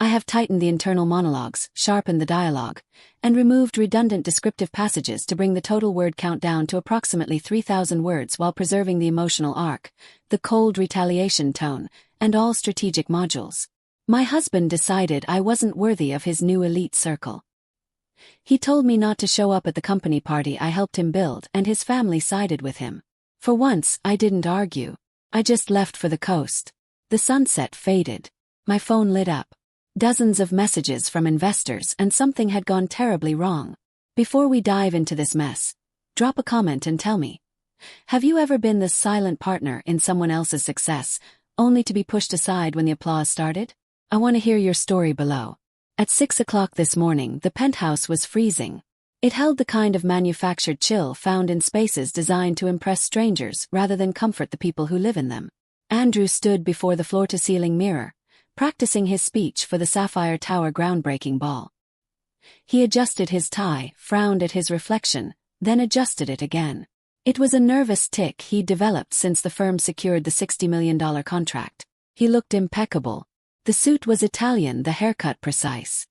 I have tightened the internal monologues, sharpened the dialogue, and removed redundant descriptive passages to bring the total word count down to approximately 3,000 words while preserving the emotional arc, the cold retaliation tone, and all strategic modules. My husband decided I wasn't worthy of his new elite circle. He told me not to show up at the company party I helped him build, and his family sided with him. For once, I didn't argue. I just left for the coast. The sunset faded. My phone lit up. Dozens of messages from investors, and something had gone terribly wrong. Before we dive into this mess, drop a comment and tell me. Have you ever been the silent partner in someone else's success, only to be pushed aside when the applause started? I want to hear your story below. At 6 o'clock this morning, the penthouse was freezing. It held the kind of manufactured chill found in spaces designed to impress strangers rather than comfort the people who live in them. Andrew stood before the floor-to-ceiling mirror, practicing his speech for the Sapphire Tower groundbreaking ball. He adjusted his tie, frowned at his reflection, then adjusted it again. It was a nervous tic he'd developed since the firm secured the $60 million contract. He looked impeccable. The suit was Italian, the haircut precise.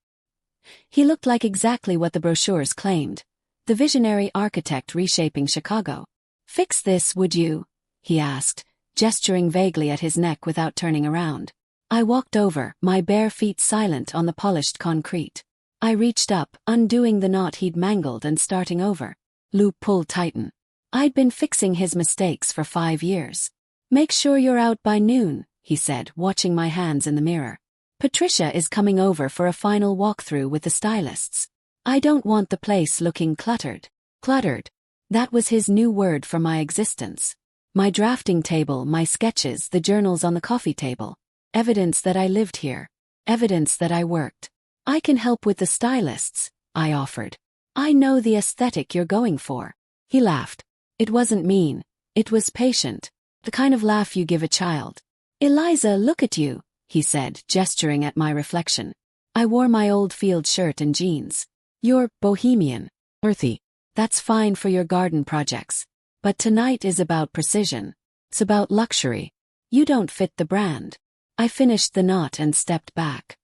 He looked like exactly what the brochures claimed, the visionary architect reshaping Chicago. "Fix this, would you?" he asked, gesturing vaguely at his neck without turning around. I walked over, my bare feet silent on the polished concrete. I reached up, undoing the knot he'd mangled and starting over. Loop pulled tighten. I'd been fixing his mistakes for 5 years. "Make sure you're out by noon," he said, watching my hands in the mirror. "Patricia is coming over for a final walkthrough with the stylists. I don't want the place looking cluttered." Cluttered. That was his new word for my existence. My drafting table, my sketches, the journals on the coffee table. Evidence that I lived here. Evidence that I worked. "I can help with the stylists," I offered. "I know the aesthetic you're going for." He laughed. It wasn't mean. It was patient. The kind of laugh you give a child. "Eliza, look at you," he said, gesturing at my reflection. I wore my old field shirt and jeans. "You're bohemian. Earthy. That's fine for your garden projects. But tonight is about precision. It's about luxury. You don't fit the brand." I finished the knot and stepped back.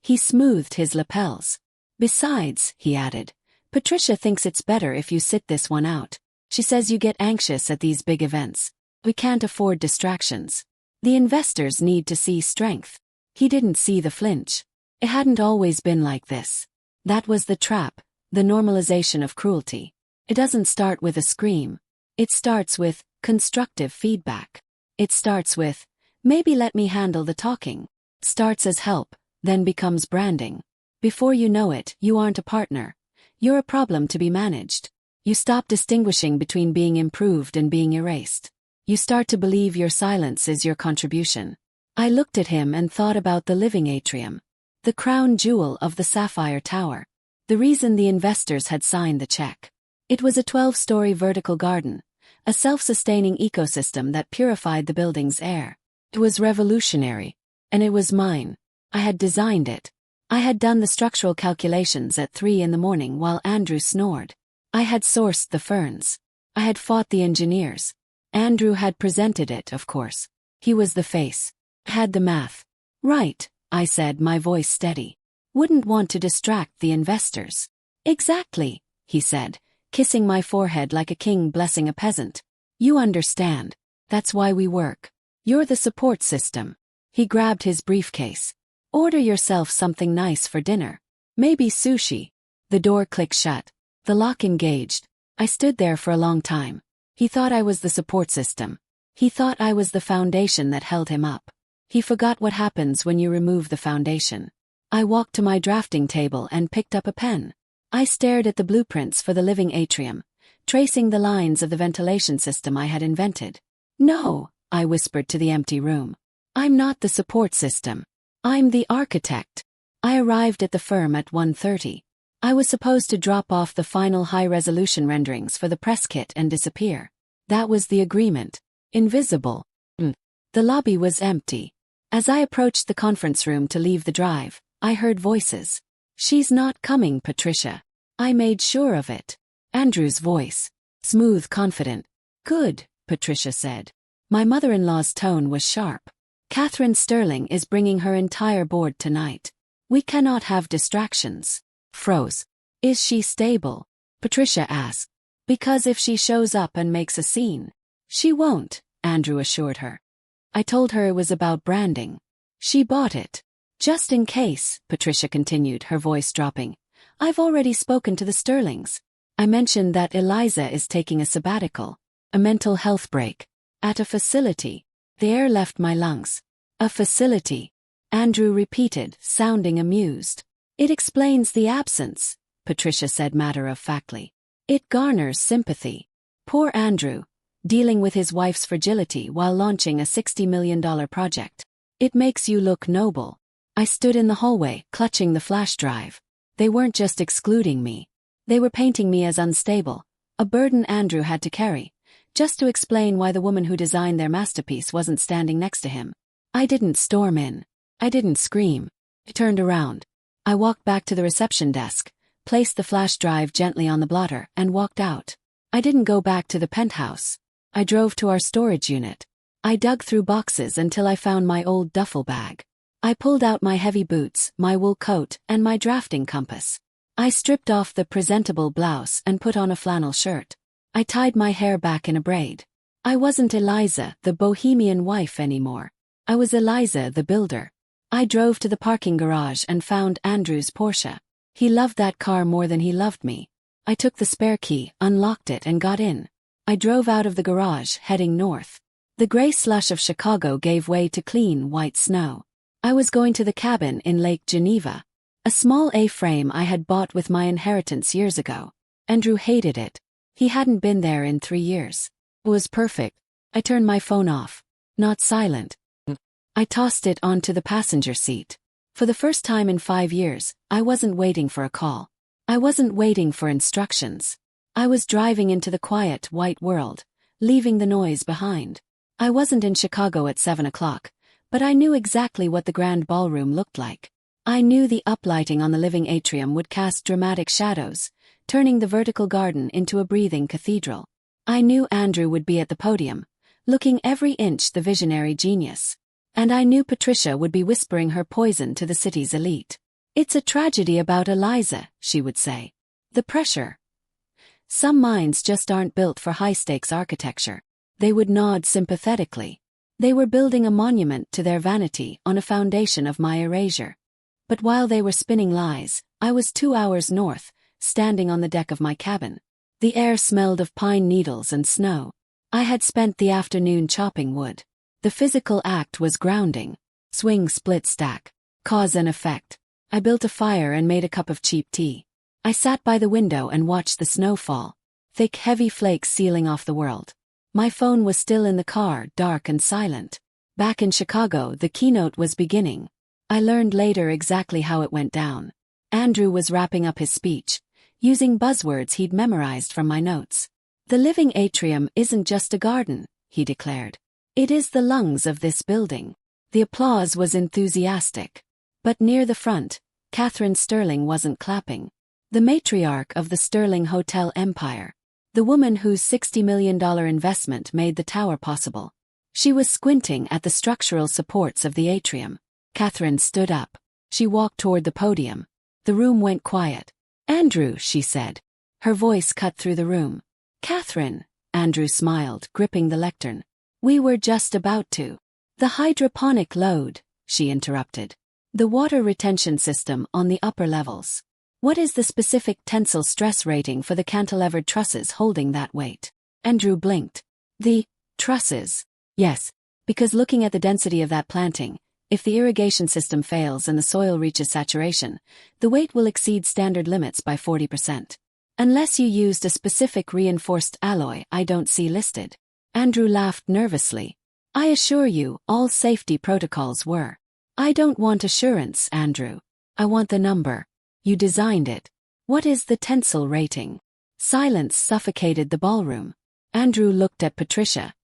He smoothed his lapels. "Besides," he added, "Patricia thinks it's better if you sit this one out. She says you get anxious at these big events. We can't afford distractions. The investors need to see strength." He didn't see the flinch. It hadn't always been like this. That was the trap, the normalization of cruelty. It doesn't start with a scream. It starts with constructive feedback. It starts with, "Maybe let me handle the talking." Starts as help, then becomes branding. Before you know it, you aren't a partner. You're a problem to be managed. You stop distinguishing between being improved and being erased. You start to believe your silence is your contribution. I looked at him and thought about the living atrium. The crown jewel of the Sapphire Tower. The reason the investors had signed the check. It was a 12-story vertical garden, a self-sustaining ecosystem that purified the building's air. It was revolutionary. And it was mine. I had designed it. I had done the structural calculations at 3 in the morning while Andrew snored. I had sourced the ferns. I had fought the engineers. Andrew had presented it, of course. He was the face. Had the math. "Right," I said, my voice steady. "Wouldn't want to distract the investors." "Exactly," he said, kissing my forehead like a king blessing a peasant. "You understand. That's why we work. You're the support system." He grabbed his briefcase. "Order yourself something nice for dinner. Maybe sushi." The door clicked shut. The lock engaged. I stood there for a long time. He thought I was the support system. He thought I was the foundation that held him up. He forgot what happens when you remove the foundation. I walked to my drafting table and picked up a pen. I stared at the blueprints for the living atrium, tracing the lines of the ventilation system I had invented. "No," I whispered to the empty room. "I'm not the support system. I'm the architect." I arrived at the firm at 1:30. I was supposed to drop off the final high-resolution renderings for the press kit and disappear. That was the agreement. Invisible. The lobby was empty. As I approached the conference room to leave the drive, I heard voices. "She's not coming, Patricia. I made sure of it." Andrew's voice. Smooth, confident. "Good," Patricia said. My mother-in-law's tone was sharp. "Catherine Sterling is bringing her entire board tonight. We cannot have distractions. Froze. Is she stable? Patricia asked. Because if she shows up and makes a scene. She won't, Andrew assured her. I told her it was about branding. She bought it. Just in case, Patricia continued, her voice dropping. I've already spoken to the Sterlings. I mentioned that Eliza is taking a sabbatical, a mental health break, at a facility. The air left my lungs. A facility, Andrew repeated, sounding amused. It explains the absence, Patricia said matter-of-factly. It garners sympathy. Poor Andrew, dealing with his wife's fragility while launching a $60 million project. It makes you look noble. I stood in the hallway, clutching the flash drive. They weren't just excluding me. They were painting me as unstable, a burden Andrew had to carry, just to explain why the woman who designed their masterpiece wasn't standing next to him. I didn't storm in. I didn't scream. I turned around. I walked back to the reception desk, placed the flash drive gently on the blotter, and walked out. I didn't go back to the penthouse. I drove to our storage unit. I dug through boxes until I found my old duffel bag. I pulled out my heavy boots, my wool coat, and my drafting compass. I stripped off the presentable blouse and put on a flannel shirt. I tied my hair back in a braid. I wasn't Eliza, the bohemian wife anymore. I was Eliza, the builder. I drove to the parking garage and found Andrew's Porsche. He loved that car more than he loved me. I took the spare key, unlocked it, and got in. I drove out of the garage, heading north. The gray slush of Chicago gave way to clean, white snow. I was going to the cabin in Lake Geneva, a small A-frame I had bought with my inheritance years ago. Andrew hated it. He hadn't been there in 3 years. It was perfect. I turned my phone off. Not silent. I tossed it onto the passenger seat. For the first time in 5 years, I wasn't waiting for a call. I wasn't waiting for instructions. I was driving into the quiet, white world, leaving the noise behind. I wasn't in Chicago at 7 o'clock. But I knew exactly what the grand ballroom looked like. I knew the uplighting on the living atrium would cast dramatic shadows, turning the vertical garden into a breathing cathedral. I knew Andrew would be at the podium, looking every inch the visionary genius. And I knew Patricia would be whispering her poison to the city's elite. It's a tragedy about Eliza, she would say. The pressure. Some minds just aren't built for high-stakes architecture. They would nod sympathetically. They were building a monument to their vanity on a foundation of my erasure. But while they were spinning lies, I was 2 hours north, standing on the deck of my cabin. The air smelled of pine needles and snow. I had spent the afternoon chopping wood. The physical act was grounding. Swing, split, stack. Cause and effect. I built a fire and made a cup of cheap tea. I sat by the window and watched the snow fall. Thick, heavy flakes sealing off the world. My phone was still in the car, dark and silent. Back in Chicago, the keynote was beginning. I learned later exactly how it went down. Andrew was wrapping up his speech, using buzzwords he'd memorized from my notes. The living atrium isn't just a garden, he declared. It is the lungs of this building. The applause was enthusiastic. But near the front, Catherine Sterling wasn't clapping. The matriarch of the Sterling Hotel empire. The woman whose $60 million investment made the tower possible. She was squinting at the structural supports of the atrium. Catherine stood up. She walked toward the podium. The room went quiet. Andrew, she said. Her voice cut through the room. Catherine, Andrew smiled, gripping the lectern. We were just about to. The hydroponic load, she interrupted. The water retention system on the upper levels. What is the specific tensile stress rating for the cantilevered trusses holding that weight? Andrew blinked. The trusses. Yes, because looking at the density of that planting, if the irrigation system fails and the soil reaches saturation, the weight will exceed standard limits by 40%. Unless you used a specific reinforced alloy I don't see listed. Andrew laughed nervously. I assure you, all safety protocols were. I don't want assurance, Andrew. I want the number. You designed it. What is the tensile rating? Silence suffocated the ballroom. Andrew looked at Patricia.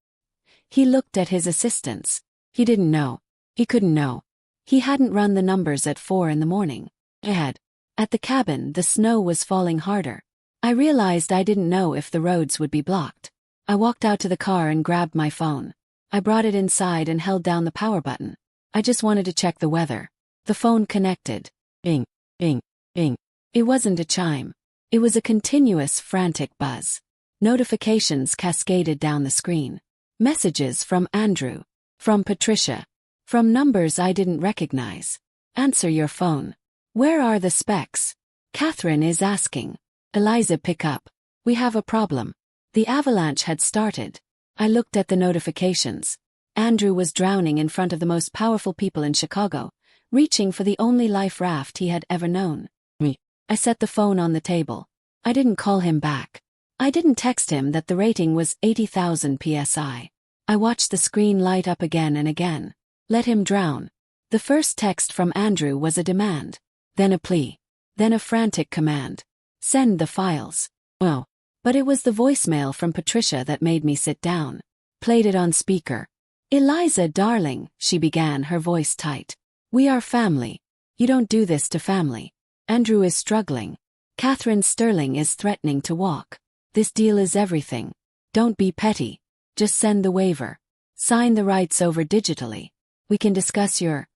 He looked at his assistants. He didn't know. He couldn't know. He hadn't run the numbers at 4 in the morning. I had. At the cabin, the snow was falling harder. I realized I didn't know if the roads would be blocked. I walked out to the car and grabbed my phone. I brought it inside and held down the power button. I just wanted to check the weather. The phone connected. Bing, bing, bing. It wasn't a chime. It was a continuous, frantic buzz. Notifications cascaded down the screen. Messages from Andrew. From Patricia. From numbers I didn't recognize. Answer your phone. Where are the specs? Catherine is asking. Eliza, pick up. We have a problem. The avalanche had started. I looked at the notifications. Andrew was drowning in front of the most powerful people in Chicago, reaching for the only life raft he had ever known. Me. I set the phone on the table. I didn't call him back. I didn't text him that the rating was 80,000 psi. I watched the screen light up again and again. Let him drown. The first text from Andrew was a demand. Then a plea. Then a frantic command. Send the files. Oh. But it was the voicemail from Patricia that made me sit down. Played it on speaker. Eliza, darling, she began, her voice tight. We are family. You don't do this to family. Andrew is struggling. Catherine Sterling is threatening to walk. This deal is everything. Don't be petty. Just send the waiver. Sign the rights over digitally. We can discuss your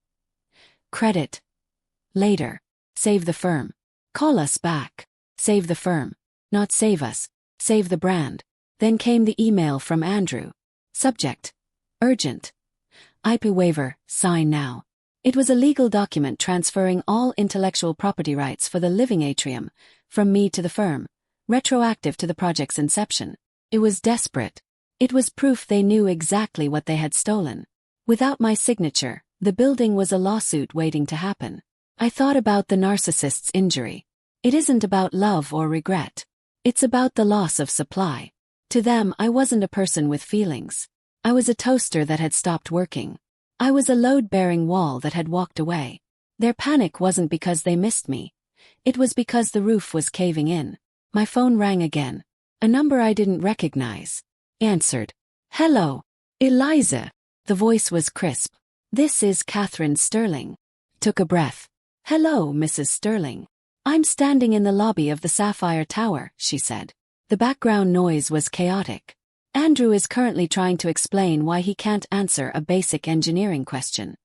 credit later. Save the firm. Call us back. Save the firm. Not save us. Save the brand. Then came the email from Andrew. Subject. Urgent. IP waiver, sign now. It was a legal document transferring all intellectual property rights for the living atrium, from me to the firm, retroactive to the project's inception. It was desperate. It was proof they knew exactly what they had stolen. Without my signature, the building was a lawsuit waiting to happen. I thought about the narcissist's injury. It isn't about love or regret. It's about the loss of supply. To them, I wasn't a person with feelings. I was a toaster that had stopped working. I was a load-bearing wall that had walked away. Their panic wasn't because they missed me. It was because the roof was caving in. My phone rang again. A number I didn't recognize. Answered. Hello. Eliza. The voice was crisp. This is Catherine Sterling. Took a breath. Hello, Mrs. Sterling. I'm standing in the lobby of the Sapphire Tower, she said. The background noise was chaotic. Andrew is currently trying to explain why he can't answer a basic engineering question.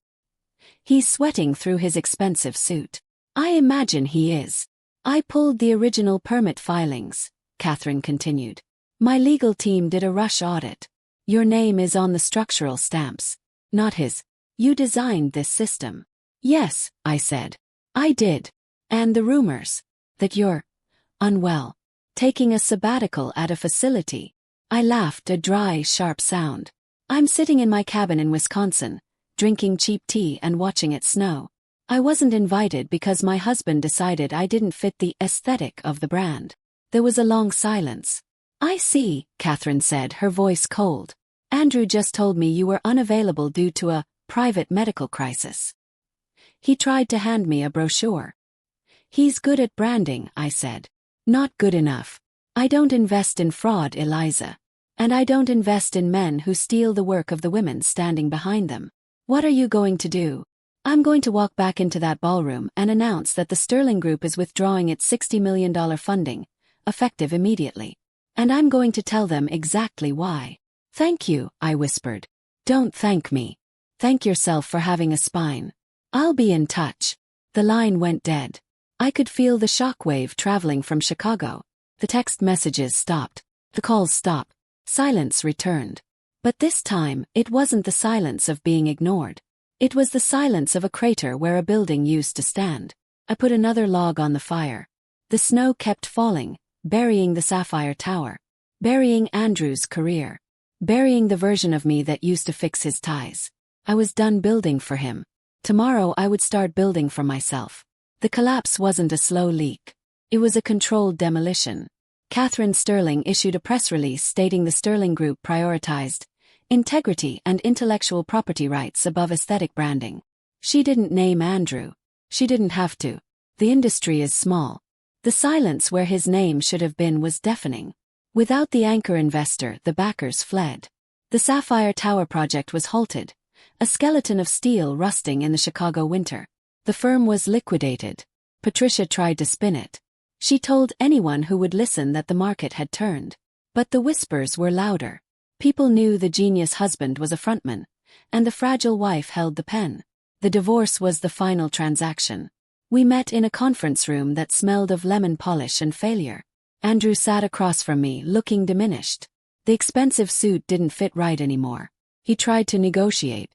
He's sweating through his expensive suit. I imagine he is. I pulled the original permit filings, Catherine continued. My legal team did a rush audit. Your name is on the structural stamps. Not his. You designed this system. Yes, I said. I did. And the rumors that you're unwell, taking a sabbatical at a facility. I laughed, a dry, sharp sound. I'm sitting in my cabin in Wisconsin, drinking cheap tea and watching it snow. I wasn't invited because my husband decided I didn't fit the aesthetic of the brand. There was a long silence. I see, Catherine said, her voice cold. Andrew just told me you were unavailable due to a private medical crisis. He tried to hand me a brochure. He's good at branding, I said. Not good enough. I don't invest in fraud, Eliza. And I don't invest in men who steal the work of the women standing behind them. What are you going to do? I'm going to walk back into that ballroom and announce that the Sterling Group is withdrawing its $60 million funding, effective immediately. And I'm going to tell them exactly why. Thank you, I whispered. Don't thank me. Thank yourself for having a spine. I'll be in touch. The line went dead. I could feel the shockwave traveling from Chicago. The text messages stopped. The calls stopped. Silence returned. But this time, it wasn't the silence of being ignored. It was the silence of a crater where a building used to stand. I put another log on the fire. The snow kept falling, burying the Sapphire Tower. Burying Andrew's career. Burying the version of me that used to fix his ties. I was done building for him. Tomorrow I would start building for myself. The collapse wasn't a slow leak. It was a controlled demolition. Catherine Sterling issued a press release stating the Sterling Group prioritized integrity and intellectual property rights above aesthetic branding. She didn't name Andrew. She didn't have to. The industry is small. The silence where his name should have been was deafening. Without the anchor investor, the backers fled. The Sapphire Tower project was halted, a skeleton of steel rusting in the Chicago winter. The firm was liquidated. Patricia tried to spin it. She told anyone who would listen that the market had turned. But the whispers were louder. People knew the genius husband was a frontman, and the fragile wife held the pen. The divorce was the final transaction. We met in a conference room that smelled of lemon polish and failure. Andrew sat across from me, looking diminished. The expensive suit didn't fit right anymore. He tried to negotiate.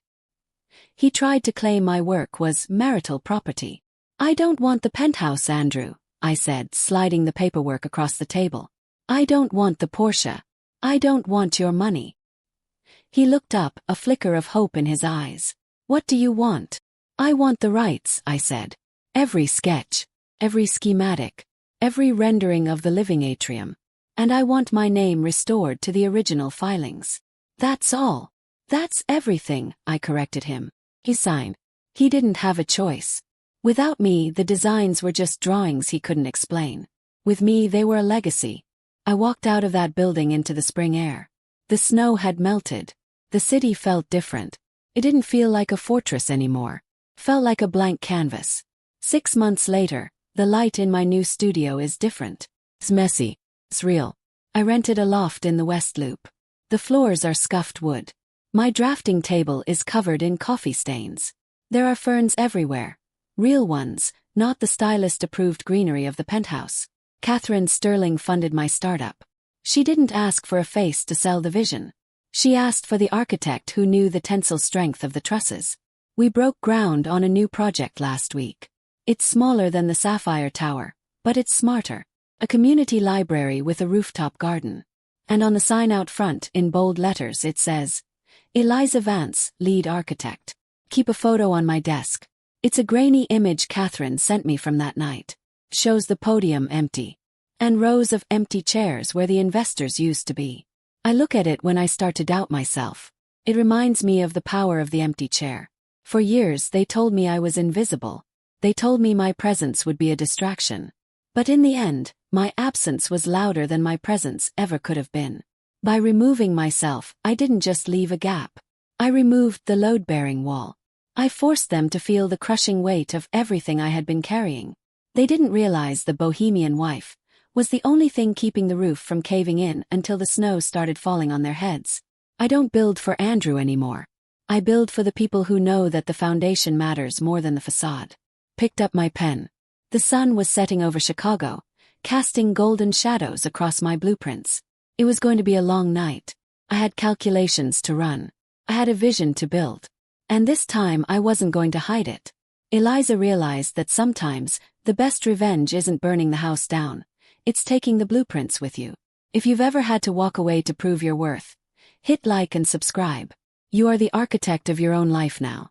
He tried to claim my work was marital property. "I don't want the penthouse, Andrew," I said, sliding the paperwork across the table. "I don't want the Porsche. I don't want your money." He looked up, a flicker of hope in his eyes. "What do you want?" "I want the rights," I said. "Every sketch, every schematic, every rendering of the living atrium. And I want my name restored to the original filings. That's all." "That's everything," I corrected him. He signed. He didn't have a choice. Without me, the designs were just drawings he couldn't explain. With me, they were a legacy. I walked out of that building into the spring air. The snow had melted. The city felt different. It didn't feel like a fortress anymore. Felt like a blank canvas. 6 months later, the light in my new studio is different. It's messy. It's real. I rented a loft in the West Loop. The floors are scuffed wood. My drafting table is covered in coffee stains. There are ferns everywhere. Real ones, not the stylist-approved greenery of the penthouse. Catherine Sterling funded my startup. She didn't ask for a face to sell the vision. She asked for the architect who knew the tensile strength of the trusses. We broke ground on a new project last week. It's smaller than the Sapphire Tower, but it's smarter. A community library with a rooftop garden. And on the sign out front, in bold letters, it says, "Eliza Vance, lead architect." Keep a photo on my desk. It's a grainy image Catherine sent me from that night. Shows the podium empty. And rows of empty chairs where the investors used to be. I look at it when I start to doubt myself. It reminds me of the power of the empty chair. For years they told me I was invisible. They told me my presence would be a distraction. But in the end, my absence was louder than my presence ever could have been. By removing myself, I didn't just leave a gap. I removed the load-bearing wall. I forced them to feel the crushing weight of everything I had been carrying. They didn't realize the bohemian wife was the only thing keeping the roof from caving in until the snow started falling on their heads. I don't build for Andrew anymore. I build for the people who know that the foundation matters more than the facade. Picked up my pen. The sun was setting over Chicago, casting golden shadows across my blueprints. It was going to be a long night. I had calculations to run. I had a vision to build. And this time I wasn't going to hide it. Eliza realized that sometimes the best revenge isn't burning the house down. It's taking the blueprints with you. If you've ever had to walk away to prove your worth, hit like and subscribe. You are the architect of your own life now.